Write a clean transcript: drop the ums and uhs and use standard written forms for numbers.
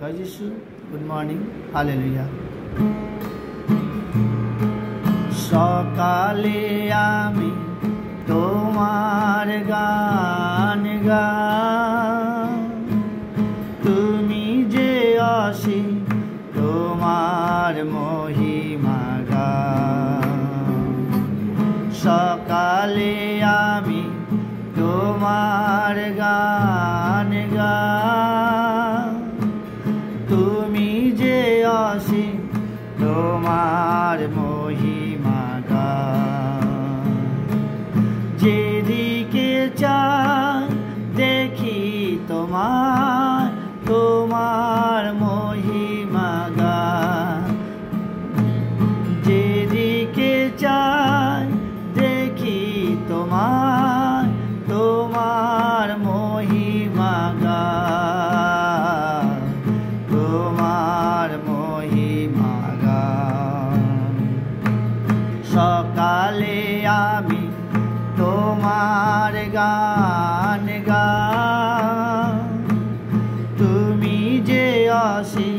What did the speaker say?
জয় যিশু। Good morning. Hallelujah. সকালে আমি তোমার গান গাই, তুমি যে অসীম তোমার মহিমা গাই। সকালে আমি তোমার গান গাই, তুমি যে অসীম তোমার মহিমা গাই। যেদিকে চাই দেখি তোমার তোমার মহিমা গাই। যেদিকে চাই দেখি তোমার তোমার মহিমা গাই, তোমার মহিমা গাই। সকালে আমি তোমার গান গাই, তুমি যে অসীম